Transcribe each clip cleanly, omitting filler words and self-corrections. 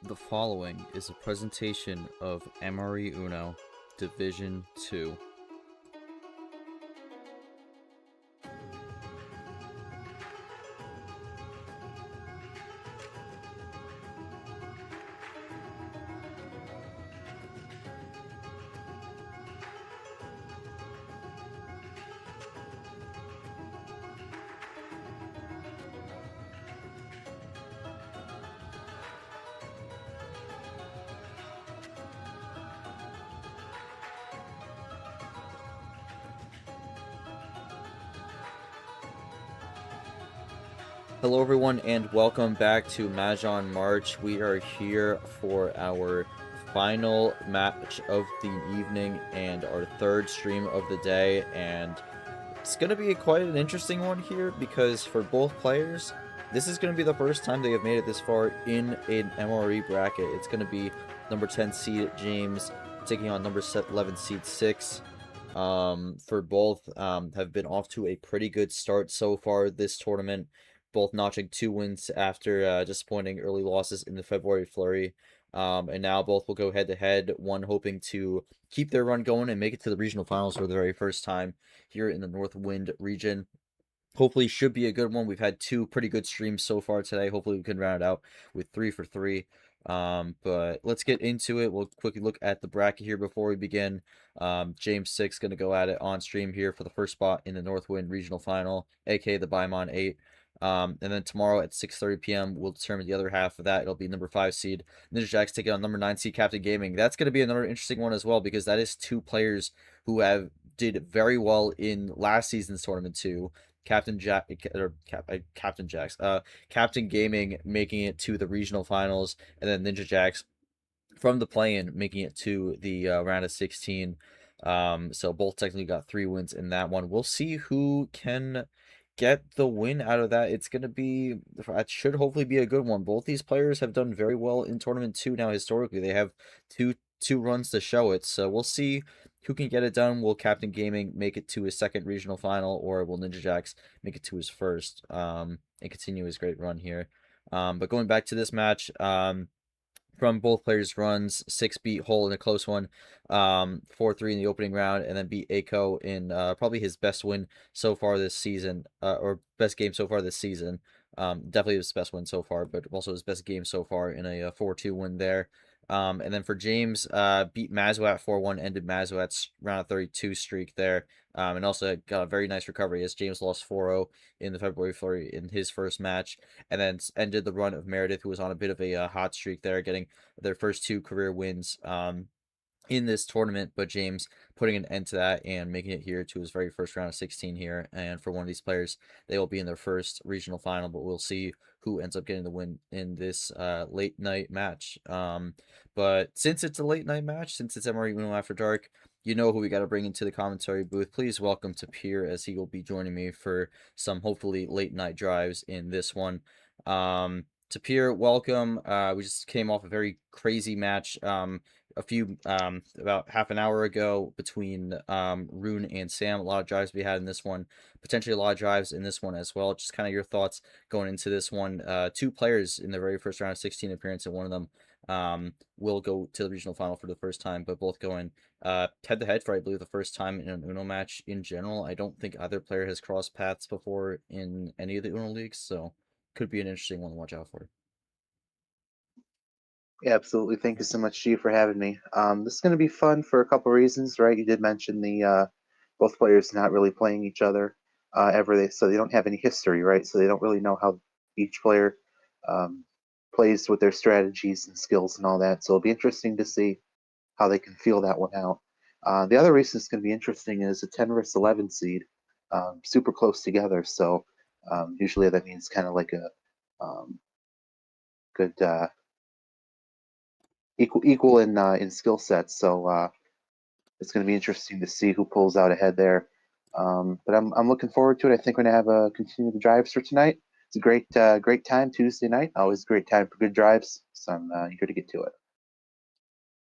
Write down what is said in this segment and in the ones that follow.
The following is a presentation of MRE UNO Division 2. Hello everyone and welcome back to MAHJONG March. We are here for our final match of the evening and our third stream of the day, and it's going to be quite an interesting one here because for both players, this is going to be the first time they have made it this far in an MRE bracket. It's going to be number 10 seed James taking on number 11 seed Sixx. For both have been off to a pretty good start so far this tournament, both notching 2 wins after disappointing early losses in the February flurry. And now both will go head to head, one hoping to keep their run going and make it to the regional finals for the very first time here in the Northwind region. Hopefully should be a good one. We've had 2 pretty good streams so far today. Hopefully we can round it out with 3 for 3. But let's get into it. We'll quickly look at the bracket here before we begin. James Sixx going to go at it on stream here for the first spot in the Northwind Regional Final, aka the Baimon 8. And then tomorrow at 6:30 p.m. we'll determine the other half of that. It'll be number 5 seed Ninja Jax taking on number 9 seed Captain Gaming. That's going to be another interesting one as well because that is 2 players who did very well in last season's tournament too. Captain Gaming making it to the regional finals, and then Ninja Jax from the play-in making it to the round of 16. So both technically got 3 wins in that one. We'll see who can get the win out of that. It should hopefully be a good one. Both these players have done very well in tournament 2 now. Historically, they have two runs to show it. So we'll see who can get it done. Will Captain Gaming make it to his second regional final, or will Ninja Jax make it to his first and continue his great run here? But going back to this match, from both players' runs, Sixx beat Hole in a close one, 4-3 in the opening round, and then beat Aiko in probably his best win so far this season, or best game so far this season. Definitely his best win so far, but also his best game so far in a 4-2 win there. And then for James, beat Mazwat 4-1, ended Mazwat's round of 32 streak there. And also got a very nice recovery as James lost 4-0 in the February flurry in his first match, and then ended the run of Meredith, who was on a bit of a hot streak there, getting their first 2 career wins in this tournament, but James putting an end to that and making it here to his very first round of 16 here. And for one of these players, they will be in their first regional final, but we'll see who ends up getting the win in this late night match. But since it's a late night match, since it's MRE UNO After Dark, you know who we got to bring into the commentary booth. Please welcome Tapir, as he will be joining me for some hopefully late night drives in this one. Tapir, welcome. We just came off a very crazy match about half an hour ago between Rune and Sam. A lot of drives we had in this one, potentially a lot of drives in this one as well. Just kind of your thoughts going into this one. 2 players in the very first round of 16 appearance, and one of them will go to the regional final for the first time, but both going head to head for, I believe, the first time in an Uno match in general. I don't think either player has crossed paths before in any of the Uno leagues, so could be an interesting one to watch out for. Yeah, absolutely. Thank you so much, G, for having me. This is going to be fun for a couple reasons, right? You did mention the both players not really playing each other ever, so they don't have any history, right? So they don't really know how each player um, plays with their strategies and skills and all that. So it'll be interesting to see how they can feel that one out. The other reason it's going to be interesting is a 10 versus 11 seed, super close together. So usually that means kind of like a good equal in skill sets. So it's going to be interesting to see who pulls out ahead there. But I'm looking forward to it. I think we're going to have a continue the drives for tonight. It's a great time Tuesday night. Always a great time for good drives. So I'm eager to get to it.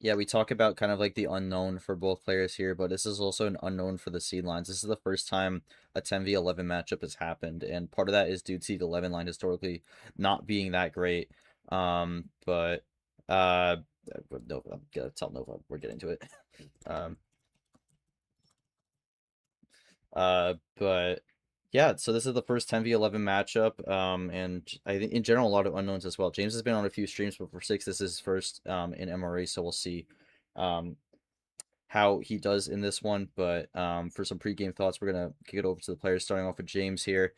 Yeah, we talk about kind of like the unknown for both players here, but this is also an unknown for the seed lines. This is the first time a 10v11 matchup has happened, and part of that is due to the 11 line historically not being that great. But Uh, Nova, I'm gonna tell Nova we're getting to it. Um, but yeah, so this is the first 10v11 matchup. And I think in general a lot of unknowns as well. James has been on a few streams, but for Sixx, this is his first in MRE, so we'll see um how he does in this one. But for some pregame thoughts, we're gonna kick it over to the players, starting off with James here.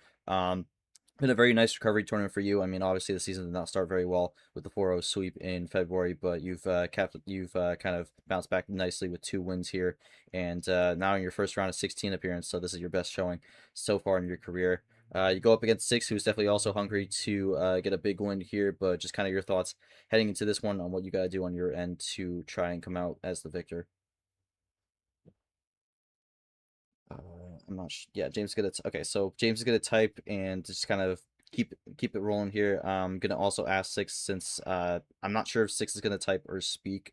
Been a very nice recovery tournament for you. I mean, obviously the season did not start very well with the 4-0 sweep in February, but you've kind of bounced back nicely with 2 wins here, and now in your first round of 16 appearance. So this is your best showing so far in your career. You go up against Sixx, who's definitely also hungry to get a big win here. But just kind of your thoughts heading into this one on what you got to do on your end to try and come out as the victor. Uh, I'm not yeah, James is gonna okay, so James is gonna type and just kind of keep it rolling here. I'm gonna also ask Sixx since I'm not sure if Sixx is gonna type or speak.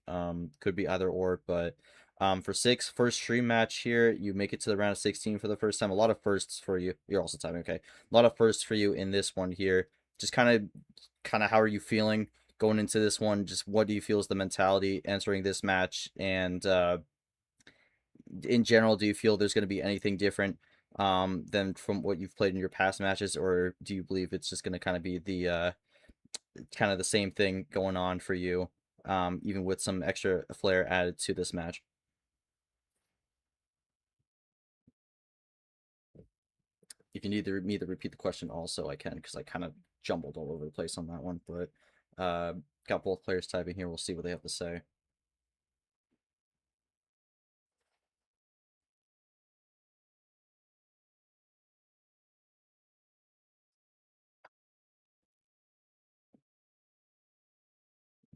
Could be either or, but for Sixx, first stream match here, you make it to the round of 16 for the first time. A lot of firsts for you. You're also typing, okay. A lot of firsts for you in this one here. Just kind of how are you feeling going into this one? Just what do you feel is the mentality entering this match? And in general, do you feel there's going to be anything different than from what you've played in your past matches, or do you believe it's just going to kind of be the kind of the same thing going on for you, even with some extra flair added to this match? If you need me to repeat the question, also I can, because I kind of jumbled all over the place on that one. But got both players typing here. We'll see what they have to say.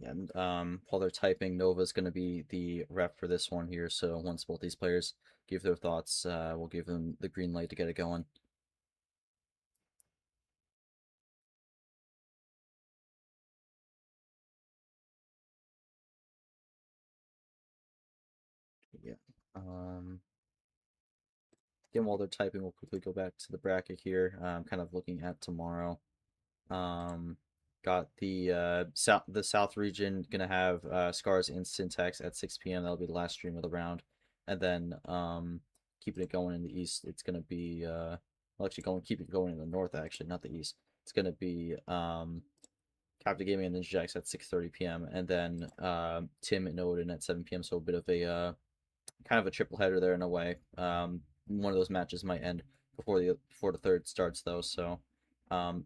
And while they're typing, Nova's going to be the rep for this one here. So once both these players give their thoughts, we'll give them the green light to get it going. Yeah. Um, Again, while they're typing, we'll quickly go back to the bracket here. Kind of looking at tomorrow. Um, got the South region gonna have Scars and Syntax at 6 p.m. That'll be the last stream of the round, and then keeping it going in the East, it's gonna be well, actually keep it going in the North, actually, not the East. It's gonna be Captain Gaming and Ninja Jacks at 6:30 p.m. and then Tim and Odin at 7 p.m. So a bit of a kind of a triple header there in a way. One of those matches might end before the third starts though, so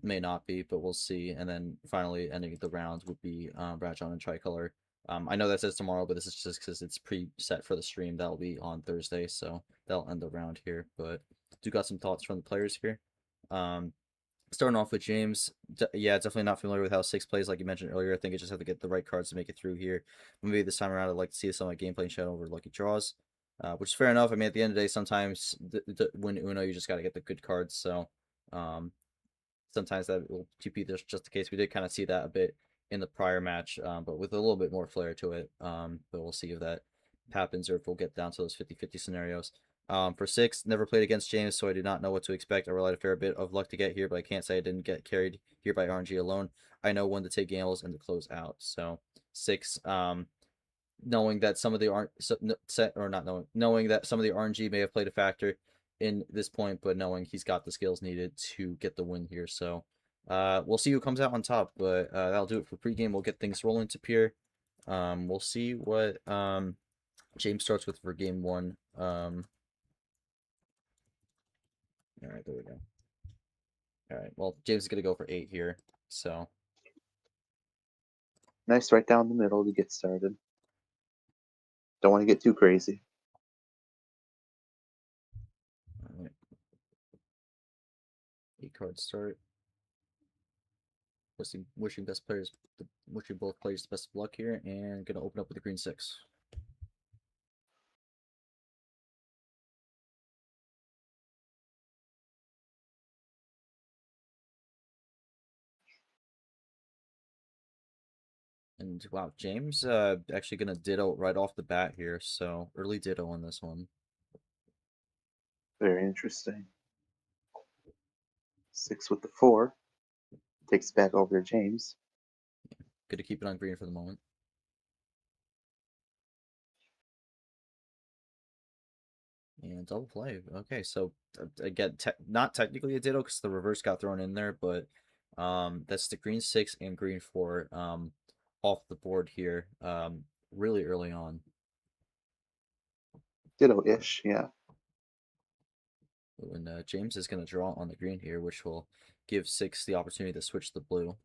may not be, but we'll see. And then finally ending the rounds would be Brajon and Tricolor. I know that says tomorrow, but this is just because it's preset for the stream. That'll be on Thursday, so that'll end the round here. But do got some thoughts from the players here. Um, Starting off with James, yeah, definitely not familiar with how Sixx plays, like you mentioned earlier. I think I just have to get the right cards to make it through here. Maybe this time around, I'd like to see some of my gameplay and shadow over lucky draws, which is fair enough. I mean, at the end of the day, sometimes when Uno, you just got to get the good cards. So um, sometimes that will TP just the case. We did kind of see that a bit in the prior match, but with a little bit more flair to it. But we'll see if that happens or if we'll get down to those 50-50 scenarios. For Sixx, never played against James, so I did not know what to expect. I relied a fair bit of luck to get here, but I can't say I didn't get carried here by RNG alone. I know when to take gambles and to close out. So Sixx, knowing that some of the aren't set or not knowing that some of the RNG may have played a factor in this point, but knowing he's got the skills needed to get the win here. So we'll see who comes out on top, but that'll do it for pregame. We'll get things rolling to Pier. We'll see what James starts with for game one. All right, there we go. All right, well, James is gonna go for 8 here. So Nice, right down the middle to get started. Don't want to get too crazy. all right, 8 card start. Wishing both players the best of luck here, and gonna open up with the green 6. And wow, James actually gonna ditto right off the bat here, so early ditto on this one. Very interesting. Sixx with the 4. Takes back over to James. Good to keep it on green for the moment. And double play. Okay, so again, not technically a ditto because the reverse got thrown in there, but that's the green 6 and green 4 off the board here really early on. Ditto-ish, yeah. And James is going to draw on the green here, which will give Sixx the opportunity to switch the blue.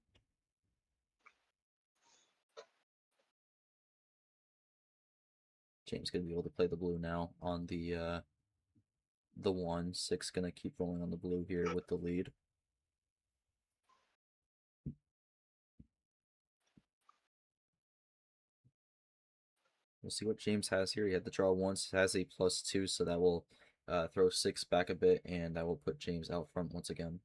James going to be able to play the blue now on the 1. Sixx going to keep rolling on the blue here with the lead. We'll see what James has here. He had to draw once, has a +2, so that will throw Sixx back a bit, and that will put James out front once again.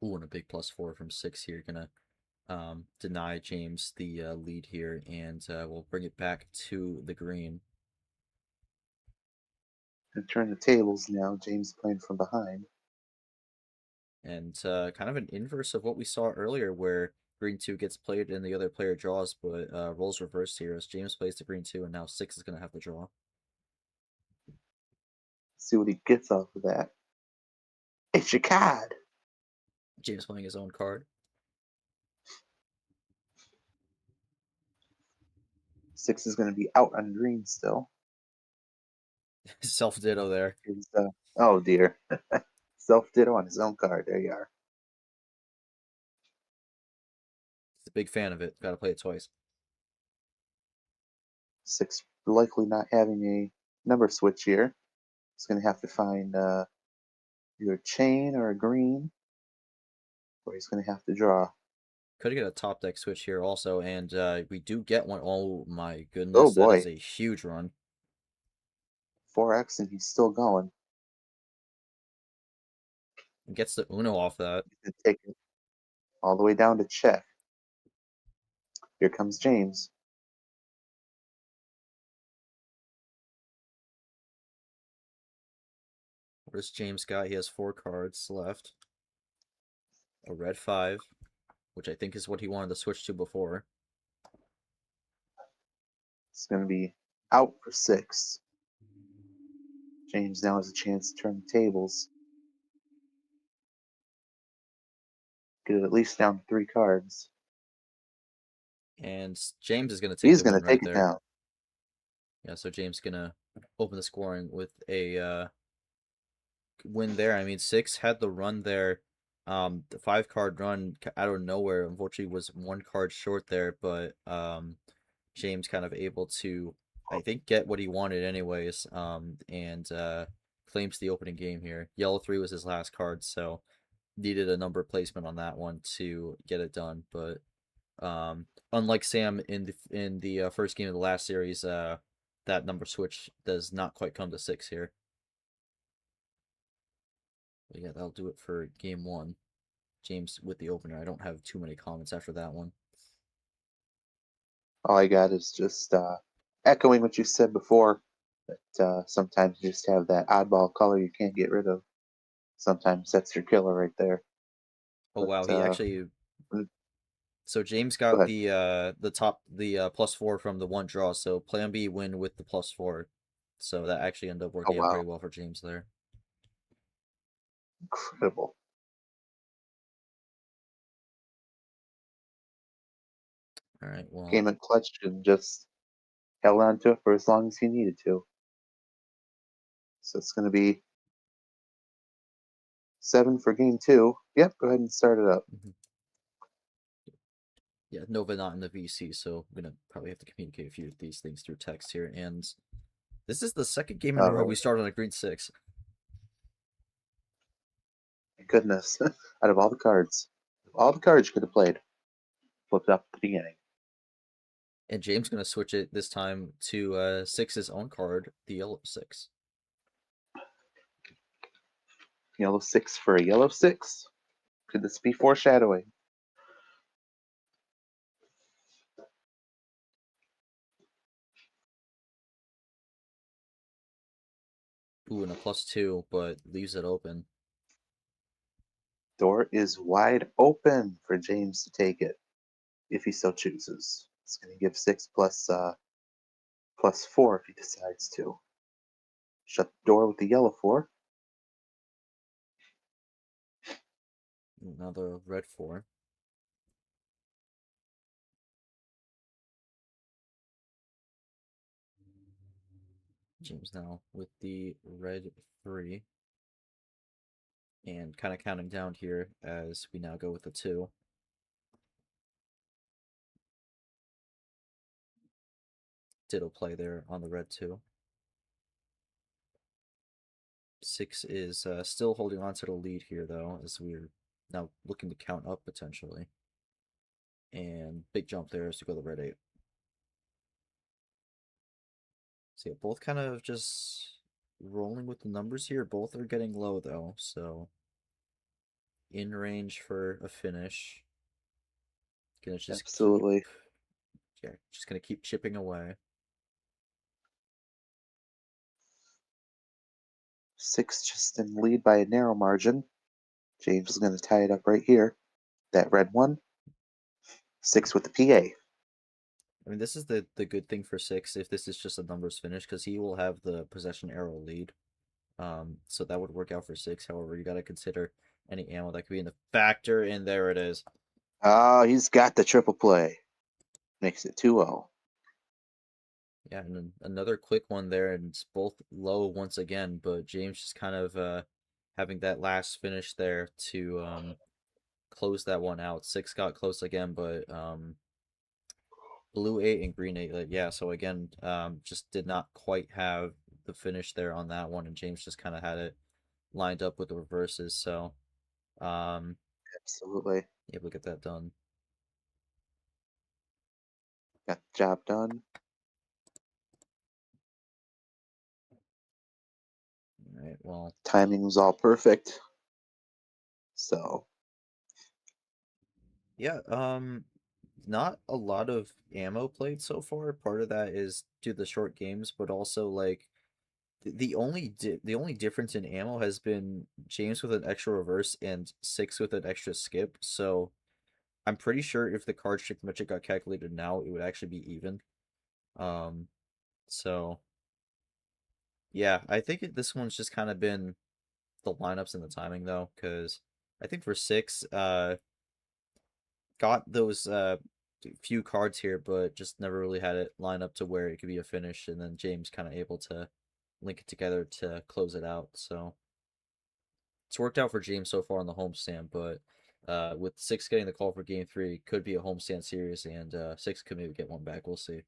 Ooh, and a big +4 from Sixx here. Gonna deny James the lead here, and we'll bring it back to the green. And turn the tables now. James playing from behind. And kind of an inverse of what we saw earlier, where green 2 gets played and the other player draws, but roles reversed here as James plays the green 2, and now Sixx is going to have to draw. See what he gets off of that. It's your card. James playing his own card. Sixx is going to be out on green still. Self-ditto there. Oh dear. Self-ditto on his own card. There you are. He's a big fan of it. Got to play it twice. Sixx likely not having a number switch here. He's going to have to find either a chain or a green, or he's going to have to draw. Could get a top deck switch here also, and we do get one. Oh my Oh goodness, that is boy. a huge run. 4x and he's still going. Gets the Uno off that. He's going to take it all the way down to check. Here comes James. What does James got? He has 4 cards left. A red 5, which I think is what he wanted to switch to before. It's going to be out for Sixx. James now has a chance to turn the tables. Get it at least down to 3 cards. And James is going to take He's the going win to right take it there. down. Yeah, so James going to open the scoring with a win there. I mean, Sixx had the run there. The 5-card run out of nowhere, unfortunately, was 1 card short there, but James kind of able to, I think, get what he wanted anyways, and claims the opening game here. Yellow 3 was his last card, so needed a number placement on that one to get it done. But unlike Sam in the first game of the last series, that number switch does not quite come to Sixx here. But yeah, that'll do it for game 1. James with the opener. I don't have too many comments after that one. All I got is just echoing what you said before, that sometimes you just have that oddball color you can't get rid of. Sometimes that's your killer right there. Oh But wow, he actually. So James go got ahead. the +4 from the 1 draw. So Plan B win with the +4. So that actually ended up Oh working out wow, very well for James there. incredible. All right, well, Came in clutch and just held on to it for as long as he needed to. So it's going to be 7 for game 2. Yep, go ahead and start it up. yeah, Nova not in the VC, so I'm gonna probably have to communicate a few of these things through text here. And this is the second game in a row we start on a green 6. Goodness, out of all the cards you could have played, flipped up at the beginning. And James gonna switch it this time to Sixx's own card, the yellow 6. Yellow 6 for a yellow 6. Could this be foreshadowing? Ooh, and a +2, but leaves it open. Door is wide open for James to take it, if he so chooses. It's going to give Sixx plus 4 if he decides to. Shut the door with the yellow 4. Another red 4. James now with the red 3. And kind of counting down here as we now go with the 2. Ditto play there on the red 2. Sixx is still holding on to the lead here, though, as we're now looking to count up potentially. And big jump there as we go to the red 8. So yeah, both kind of just rolling with the numbers here. Both are getting low, though, so in range for a finish. Gonna just Absolutely. just gonna keep chipping away. Sixx just in lead by a narrow margin. James is going to tie it up right here. That red 1. Sixx with the PA. I mean, this is the good thing for Sixx if this is just a numbers finish, because he will have the possession arrow lead. So that would work out for Sixx. However, you got to consider any ammo that could be in the factor, and there it is. Oh, he's got the triple play. Makes it 2-0. Yeah, and then another quick one there, and it's both low once again, but James just kind of having that last finish there to close that one out. Sixx got close again, but blue 8 and green 8, yeah, so again, just did not quite have the finish there on that one, and James just kind of had it lined up with the reverses, so Absolutely. able to get that done. Got the job done. All right, well, Timing was all perfect. So, yeah, not a lot of ammo played so far. Part of that is due to the short games, but also like the only difference in ammo has been James with an extra reverse and Sixx with an extra skip. So I'm pretty sure if the card strength metric got calculated now, it would actually be even. Um, so yeah, I think this one's just kind of been the lineups and the timing though, because I think for Sixx, got those few cards here, but just never really had it line up to where it could be a finish, and then James kind of able to link it together to close it out. So it's worked out for James so far on the homestand, but with Sixx getting the call for game 3, could be a homestand series, and Sixx could maybe get one back. We'll see.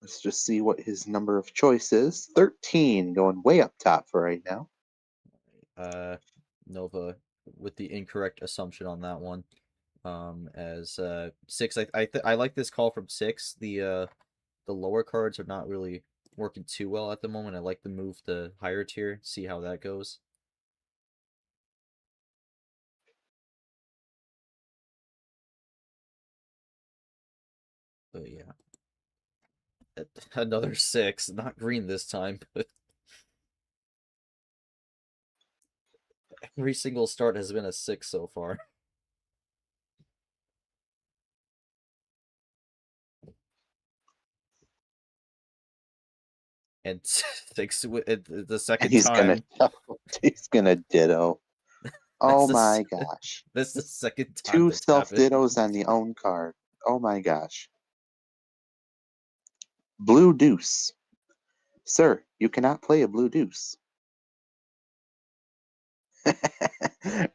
let's just see what his number of choice is. 13, going way up top for right now. Nova with the incorrect assumption on that one. As Sixx, I like this call from Sixx. The lower cards are not really working too well at the moment. I like the move to higher tier, see how that goes. But yeah. Another 6, not green this time, but every single start has been a 6 so far. And Sixx the And second he's gonna time. he's gonna ditto. That's Oh the my gosh. that's the second time 2 that's self happened. dittos on the own card. Oh my gosh. Blue deuce. Sir, you cannot play a blue deuce.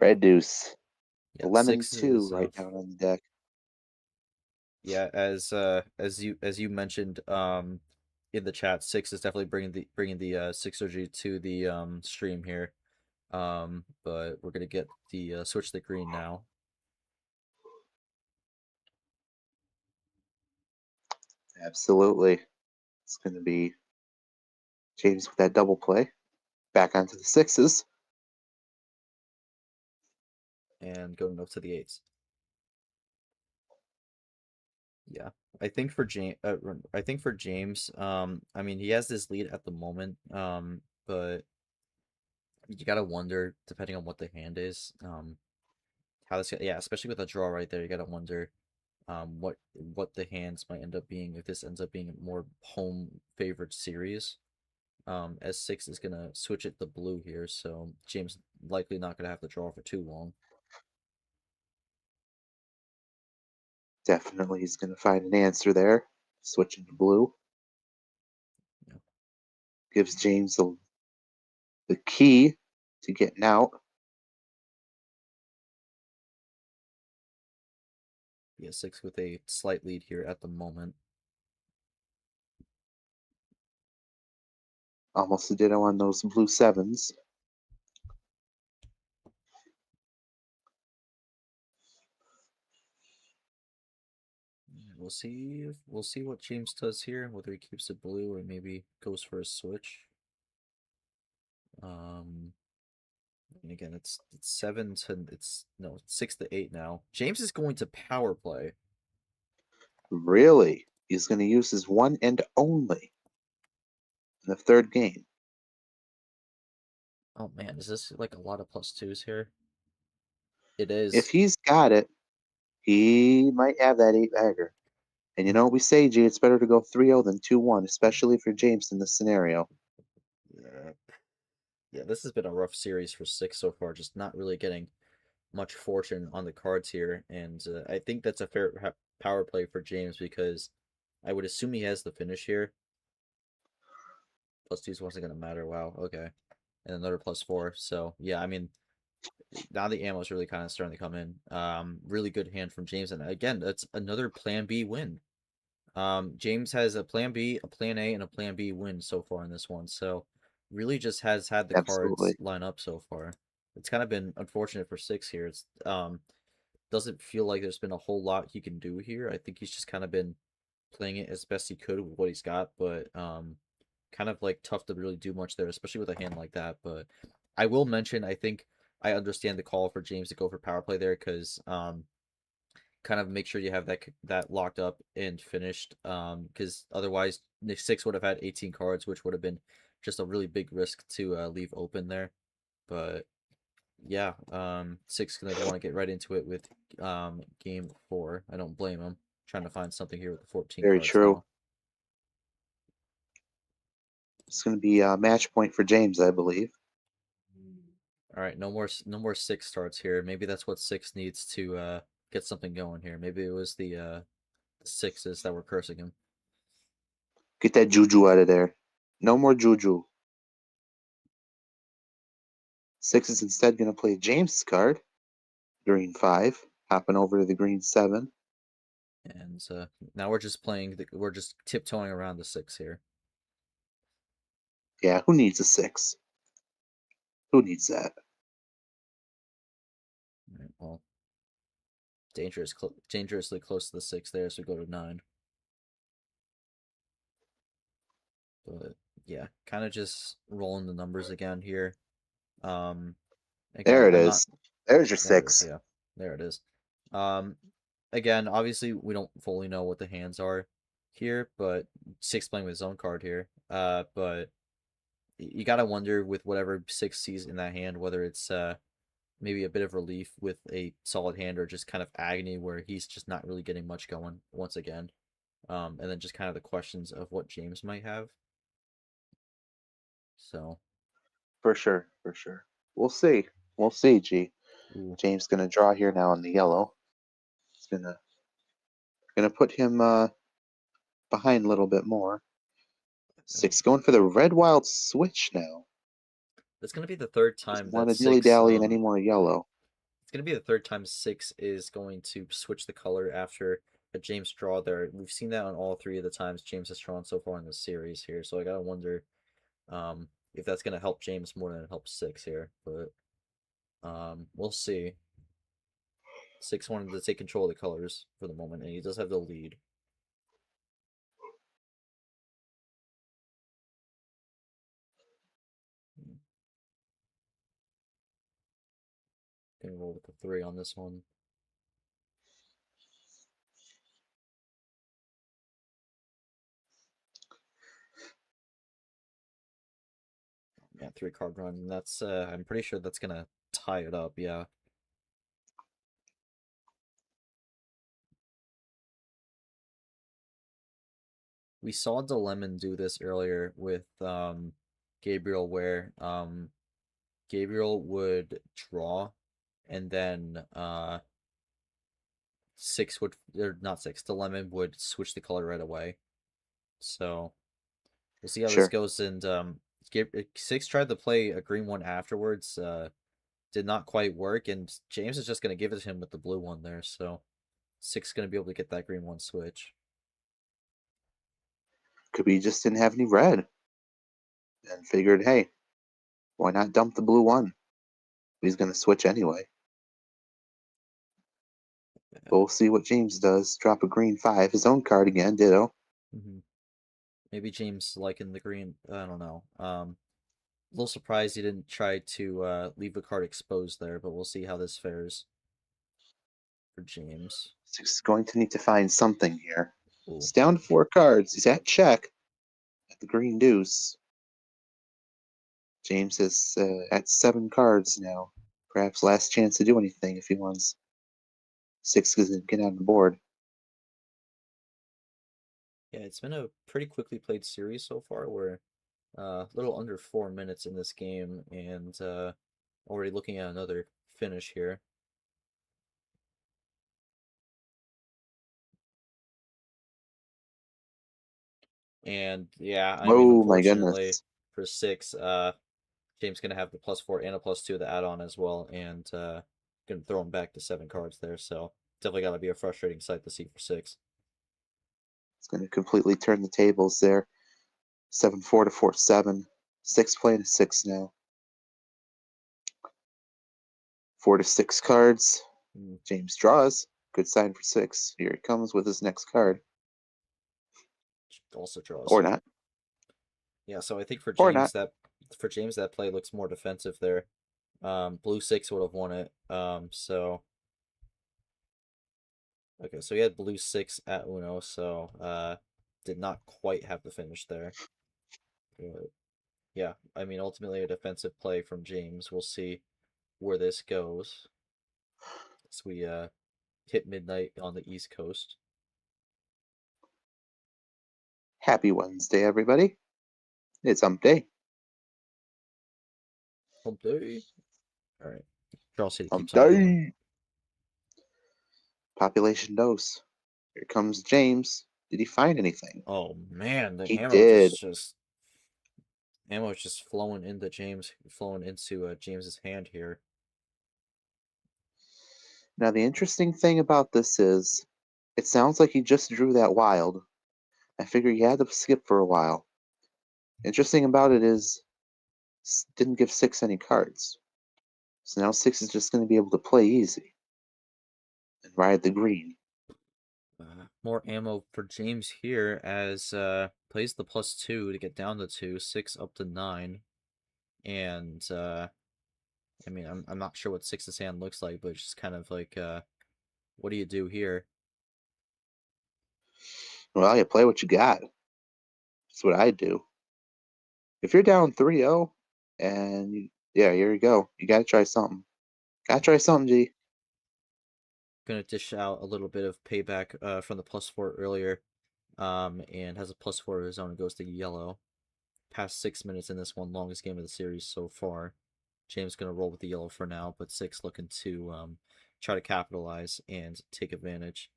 Red deuce. Yeah, Lemon Sixx 2 is right down on the deck. yeah, as you mentioned in the chat, Sixx is definitely bringing the Sixergy to the stream here. But we're gonna get the switch to green now. Absolutely. It's going to be James with that double play. Back onto the 6s. And going up to the 8s. Yeah. I think for James, I mean he has this lead at the moment, but you gotta wonder depending on what the hand is, how this, yeah, especially with a draw right there, you gotta wonder, what the hands might end up being if this ends up being a more home favored series. As Sixx is gonna switch it to blue here, so James likely not gonna have to draw for too long. Definitely he's going to find an answer there. Switching to blue Yeah, gives James the key to getting out. yeah, Sixx with a slight lead here at the moment. Almost a ditto on those blue sevens. We'll see what James does here, whether he keeps it blue or maybe goes for a switch. Um, and again, it's seven to it's no 6 to 8 now. James is going to power play. Really? He's going to use his one and only in the third game. Oh man, is this like a lot of plus twos here? It If is. he's got it, he might have that eight bagger. And you know what we say, G, it's better to go 3-0 than 2-1, especially for James in this scenario. Yeah, yeah. This has been a rough series for Sixx so far. Just not really getting much fortune on the cards here, and I think that's a fair power play for James because I would assume he has the finish here. Plus twos wasn't gonna matter. Wow. Okay. And another +4. So yeah, I mean, now the ammo is really kind of starting to come in. Really good hand from James, and again, that's another Plan B win. James has a Plan B, a Plan A, and a Plan B win so far in this one. So really just has had the cards Absolutely. line up so far. It's kind of been unfortunate for Sixx here. It's doesn't feel like there's been a whole lot he can do here. I think he's just kind of been playing it as best he could with what he's got, but kind of like tough to really do much there, especially with a hand like that. But I will mention, I think I understand the call for James to go for power play there because kind of make sure you have that locked up and finished, because otherwise Nick Sixx would have had 18 cards, which would have been just a really big risk to leave open there. But yeah, Sixx gonna want to get right into it with game 4. I don't blame him. Trying to find something here with the 14 Very cards true. now. It's going to be a match point for James, I believe. All right, no more Sixx starts here. Maybe that's what Sixx needs to get something going here. Maybe it was the sixes that were cursing him. Get that juju out of there. No more juju. Sixx is instead going to play James' card, green 5, hopping over to the green 7. And now we're just we're just tiptoeing around the six here. Yeah, who needs a 6? Who needs that? All right, well, dangerously close to the six there, so we go to 9. But yeah, kind of just rolling the numbers again here. Um, There again, it I'm not. is. There's your There it is. 6. Yeah, there it is. Um, again, obviously we don't fully know what the hands are here, but Sixx playing with his own card here. But you gotta wonder with whatever Sixx sees in that hand, whether it's maybe a bit of relief with a solid hand or just kind of agony where he's just not really getting much going once again. And then just kind of the questions of what James might have. So, For sure, for sure. We'll see. We'll see, G. ooh, James going to draw here now on the yellow. It's going to put him behind a little bit more. Sixx going for the red wild switch now. it's gonna be the third Doesn't time that want to dilly Sixx dally in any more yellow. it's gonna be the third time Sixx is going to switch the color after a James draw there. We've seen that on all 3 of the times James has drawn so far in this series here. So I gotta wonder if that's gonna help James more than it helps Sixx here. But we'll see. Sixx wanted to take control of the colors for the moment, and he does have the lead. Gonna roll with the 3 on this one. Yeah, 3-card run. And that's I'm pretty sure that's gonna tie it up. Yeah. We saw DeLemon do this earlier with Gabriel, where Gabriel would draw, and then Sixx would, or not Sixx, DeLemon would switch the color right away. So we'll see how this Sure. goes. And Sixx tried to play a green one afterwards. Did not quite work, and James is just gonna give it to him with the blue one there. So Sixx gonna be able to get that green one switch. Could be he just didn't have any red and figured, hey, why not dump the blue one? He's going to switch anyway. Yeah. But we'll see what James does. Drop a green 5. His own card again, ditto. Maybe James liking the green. I don't know. A little surprised he didn't try to leave the card exposed there, but we'll see how this fares for James. Sixx is going to need to find something here. Ooh. He's down to 4 cards. He's at check at the green deuce. James is at 7 cards now. Perhaps last chance to do anything if he wants. Sixx doesn't get on the board. Yeah, it's been a pretty quickly played series so far. We're a little under 4 minutes in this game, and already looking at another finish here. And yeah, I mean, Oh my unfortunately goodness. for Sixx, James gonna have the +4 and a +2 to add on as well, and gonna throw him back to 7 cards there. So definitely gotta be a frustrating sight to see for Sixx. It's going to completely turn the tables there. 7-4 to 4-7. Sixx playing a 6 now. 4 to 6 cards. James draws. Good sign for Sixx. Here he comes with his next card. Also draws. Or not. Yeah, so I think for Or James not. that play looks more defensive there. Blue 6 would have won it. So okay, so he had blue 6 at Uno, so did not quite have the finish there. But yeah, I mean, ultimately a defensive play from James. We'll see where this goes as we hit midnight on the East Coast. Happy Wednesday, everybody. It's hump day. Hump day. All right. Charles City Hump keeps on going. day. Population dose. Here comes James. Did he find anything? Oh man, the He ammo did. just ammo is just flowing into James's hand here. Now, the interesting thing about this is it sounds like he just drew that wild. I figure he had to skip for a while. Interesting about it is didn't give Sixx any cards. So now Sixx is just going to be able to play easy and ride the green. More ammo for James here as plays the +2 to get down to 2, Sixx up to 9. And I mean, I'm not sure what Sixx's hand looks like, but it's just kind of like what do you do here? Well, you play what you got. That's what I do. If you're down 3-0, and yeah, here you go. You got to try something. Got to try something, G. Gonna dish out a little bit of payback from the +4 earlier, and has a +4 of his own and goes to yellow. Past 6 minutes in this one, longest game of the series so far. James gonna roll with the yellow for now, but Sixx looking to try to capitalize and take advantage.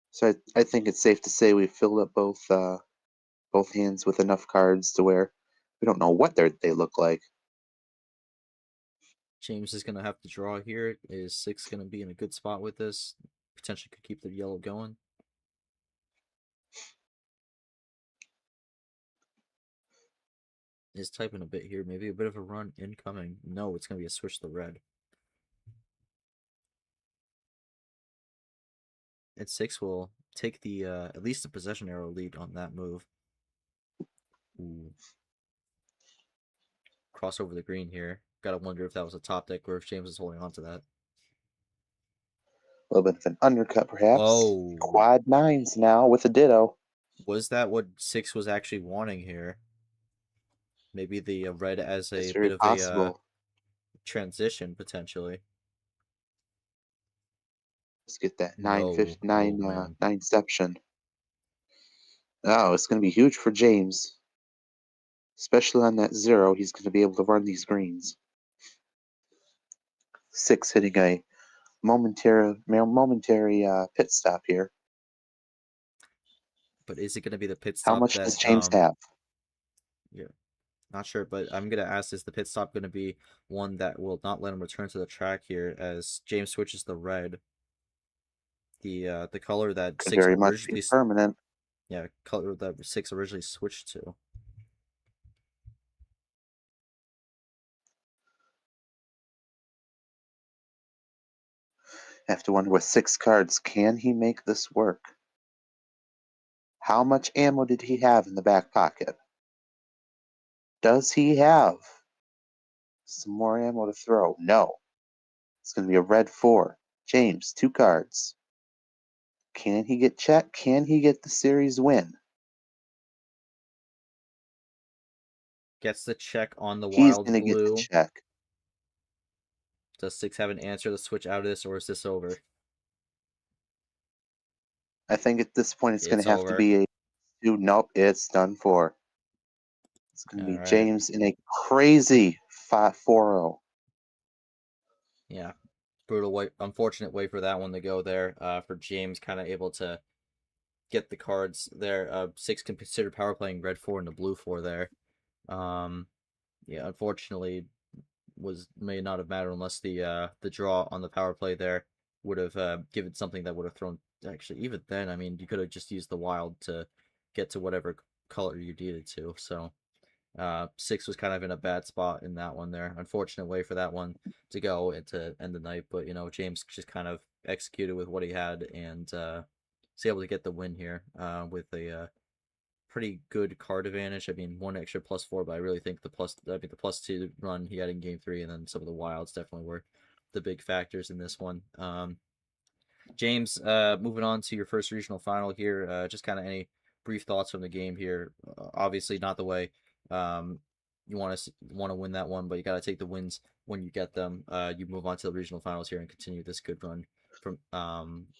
So I think it's safe to say we filled up both hands with enough cards to where we don't know what they look like. James is gonna have to draw here. Is Sixx gonna be in a good spot with this? Potentially could keep the yellow going. Is typing a bit here. Maybe a bit of a run incoming. No, it's gonna be a switch to red. And Sixx will take the at least the possession arrow lead on that move. Ooh. Cross over the green here. Gotta wonder if that was a top deck or if James is holding on to that. A little bit of an undercut, perhaps. Oh. Quad 9s now with a ditto. Was that what Sixx was actually wanting here? Maybe the red as It's a very bit of a possible. transition potentially. Let's get that No. Oh man. nineception. Oh, it's going to be huge for James, especially on that zero. He's going to be able to run these greens. Sixx hitting a momentary pit stop here. But is it going to be the pit How stop much does that James have? yeah, not sure, but I'm gonna ask, is the pit stop gonna be one that will not let him return to the track here as James switches the red, the color that Could Six very much be originally permanent. yeah, color that Six originally switched to. Have to wonder with 6 cards, can he make this work? How much ammo did he have in the back pocket? Does he have some more ammo to throw? No. It's going to be a red 4. James, 2 cards. Can he get check? Can he get the series win? Gets the check on the He's wild going to get the blue. check. Does Six have an answer to switch out of this, or is this over? I think at this point it's going It's to have to over. be a 2. Nope, it's done for. It's going to All be right. James in a crazy 5-4-0. Yeah. Brutal way, unfortunate way for that one to go there. For James, kind of able to get the cards there. Six can consider power playing red 4 and the blue 4 there. Um, yeah, unfortunately, may not have mattered unless the draw on the power play there would have given something that would have thrown. Actually, even then, I mean, you could have just used the wild to get to whatever color you needed to. So Six was kind of in a bad spot in that one there. Unfortunate way for that one to go and to end the night, but James just kind of executed with what he had and was able to get the win here with a pretty good card advantage. I mean, one extra +4, but I really think the +2 run he had in game 3, and then some of the wilds definitely were the big factors in this one. James, moving on to your first regional final here. Just kind of any brief thoughts from the game here. Obviously, not the way um, you want to win that one, but you got to take the wins when you get them. You move on to the regional finals here and continue this good run from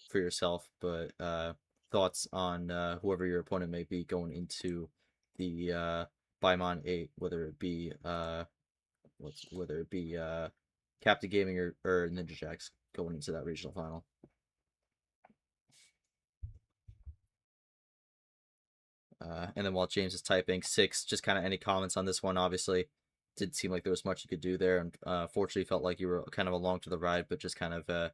for yourself. But thoughts on whoever your opponent may be going into the Baimon 8, whether it be Captain Gaming or Ninja Jacks going into that regional final. And then while James is typing, Sixx, just kind of any comments on this one? Obviously, didn't seem like there was much you could do there, and fortunately felt like you were kind of along to the ride. But just kind of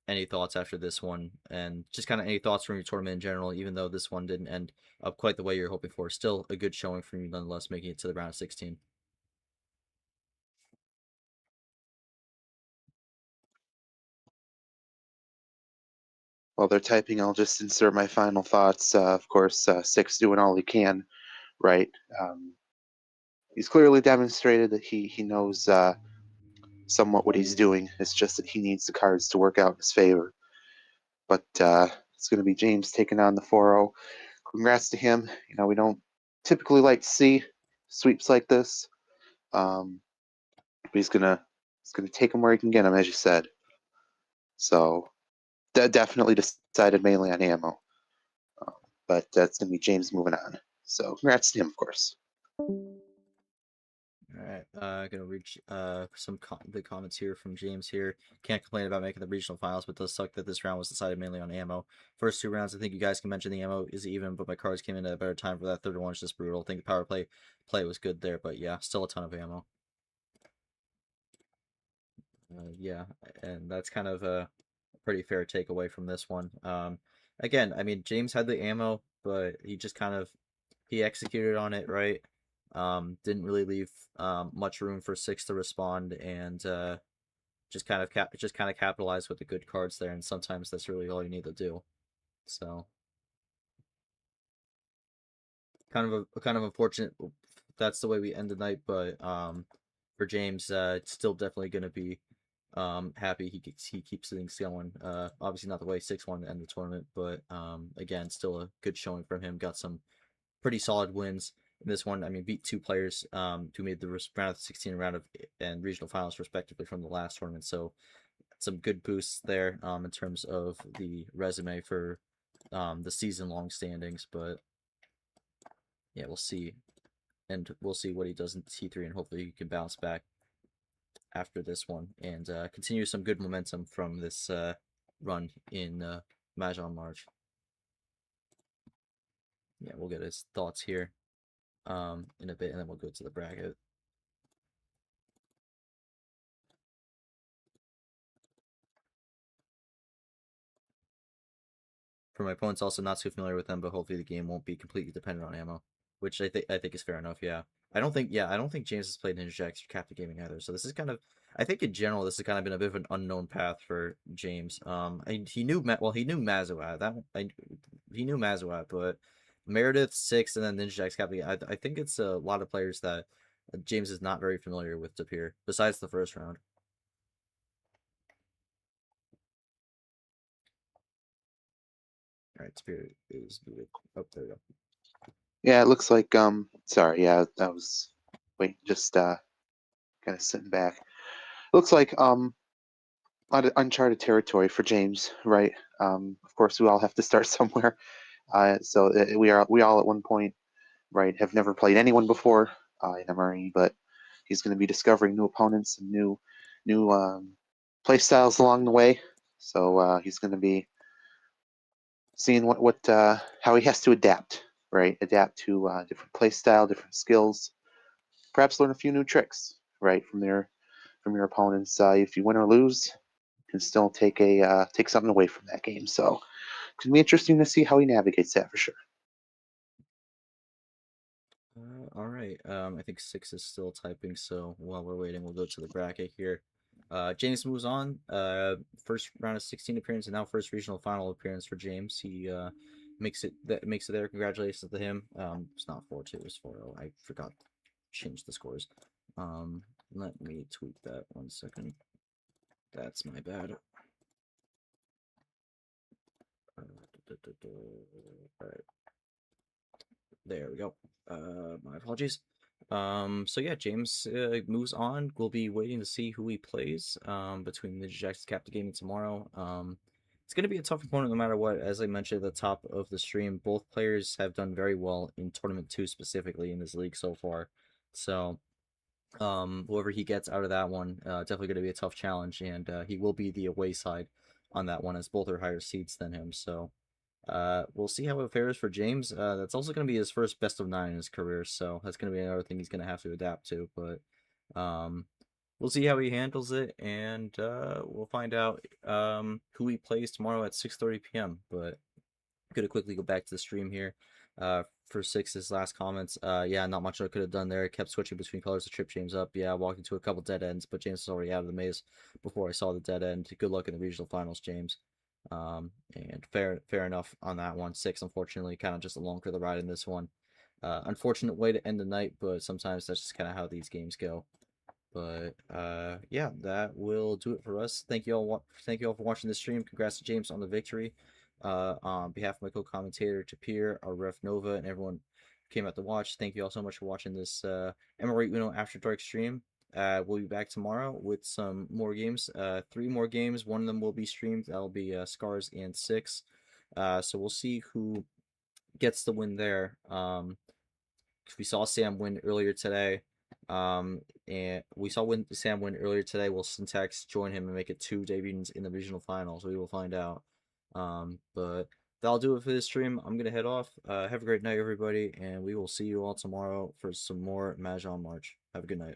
any thoughts after this one, and just kind of any thoughts from your tournament in general. Even though this one didn't end up quite the way you're hoping for, still a good showing from you nonetheless, making it to the round of 16. While they're typing, I'll just insert my final thoughts. Of course, Sixx doing all he can, right? He's clearly demonstrated that he knows somewhat what he's doing. It's just that he needs the cards to work out in his favor. But it's going to be James taking on the 4-0. Congrats to him. We don't typically like to see sweeps like this, but he's gonna take him where he can get him, as you said. So that definitely decided mainly on ammo, but that's gonna be James moving on. So congrats to him, of course. All right, gonna read the comments here from James here. Can't complain about making the regional finals, but does suck that this round was decided mainly on ammo. First 2 rounds, I think you guys can mention the ammo is even, but my cards came in at a better time for that third one. It's just brutal. I think the power play was good there, but yeah, still a ton of ammo. Yeah, and that's kind of a pretty fair takeaway from this one. Again, I mean, James had the ammo, but he just kind of he executed on it right. Didn't really leave much room for Sixx to respond, and just kind of capitalize with the good cards there. And sometimes that's really all you need to do. So kind of unfortunate. That's the way we end the night, but for James, it's still definitely going to be Happy he keeps things going. Obviously not the way Sixx won to end the tournament, but again, still a good showing from him. Got some pretty solid wins in this one. I mean, beat two players who made the round of 16 round of and regional finals respectively from the last tournament. So some good boosts there in terms of the resume for the season long standings. But yeah, we'll see, and we'll see what he does in T3, and hopefully he can bounce back after this one and continue some good momentum from this run in Mahjong March. Yeah, we'll get his thoughts here in a bit, and then we'll go to the bracket. For my opponents, also not too familiar with them, but hopefully the game won't be completely dependent on ammo, which I think is fair enough. Yeah, I don't think James has played Ninja Jacks or Captain Gaming either. So this is kind of, I think in general this has kind of been a bit of an unknown path for James. He knew he knew Mazuat he knew Mazuat, but Meredith, Sixx, and then Ninja Jacks Captain. I think it's a lot of players that James is not very familiar with Tapir besides the first round. All right, Tapir is muted. Oh, there we go. Yeah, it looks like sorry, yeah, that was just kind of sitting back. Looks like uncharted territory for James, right? Of course, we all have to start somewhere. So we all at one point, right, have never played anyone before in MRE, but he's going to be discovering new opponents and new play styles along the way. So he's going to be seeing how he has to adapt, right? Adapt to different play style, different skills, perhaps learn a few new tricks, right, from your opponents. If you win or lose, you can still take something away from that game. So it's gonna be interesting to see how he navigates that for sure. All right. I think Sixx is still typing, so while we're waiting, we'll go to the bracket here. James moves on. First round of 16 appearance, and now first regional final appearance for James. He makes it there. Congratulations to him. It's not 4-2, it's 4-0. I forgot to change the scores. Let me tweak that 1 second. That's my bad. All right. There we go. My apologies. So yeah, James moves on. We'll be waiting to see who he plays between Ninja Jacks and Captain Gaming tomorrow. It's going to be a tough opponent no matter what. As I mentioned at the top of the stream, both players have done very well in Tournament 2 specifically in this league so far. So whoever he gets out of that one, definitely going to be a tough challenge, and he will be the away side on that one as both are higher seeds than him. So we'll see how it fares for James. That's also going to be his first best of 9 in his career, so that's going to be another thing he's going to have to adapt to. But we'll see how he handles it, and we'll find out who he plays tomorrow at 6:30 p.m. But I'm going to quickly go back to the stream here. For Sixx's last comments, yeah, not much I could have done there. I kept switching between colors to trip James up. Yeah, I walked into a couple dead ends, but James was already out of the maze before I saw the dead end. Good luck in the regional finals, James. And fair enough on that one. Sixx, unfortunately, kind of just along for the ride in this one. Unfortunate way to end the night, but sometimes that's just kind of how these games go. But yeah, that will do it for us. Thank you all for watching this stream. Congrats to James on the victory. On behalf of my co-commentator Tapir, our ref Nova, and everyone who came out to watch, thank you all so much for watching this MRE UNO After Dark stream. We'll be back tomorrow with some more games. 3 more games. One of them will be streamed. That'll be Scars and Sixx. So we'll see who gets the win there. We saw Sam win earlier today. And we saw Sam win earlier today. Will Syntax join him and make it 2 debuts in the regional finals? We will find out. But that'll do it for this stream. I'm gonna head off. Have a great night, everybody, and we will see you all tomorrow for some more Mahjong March. Have a good night.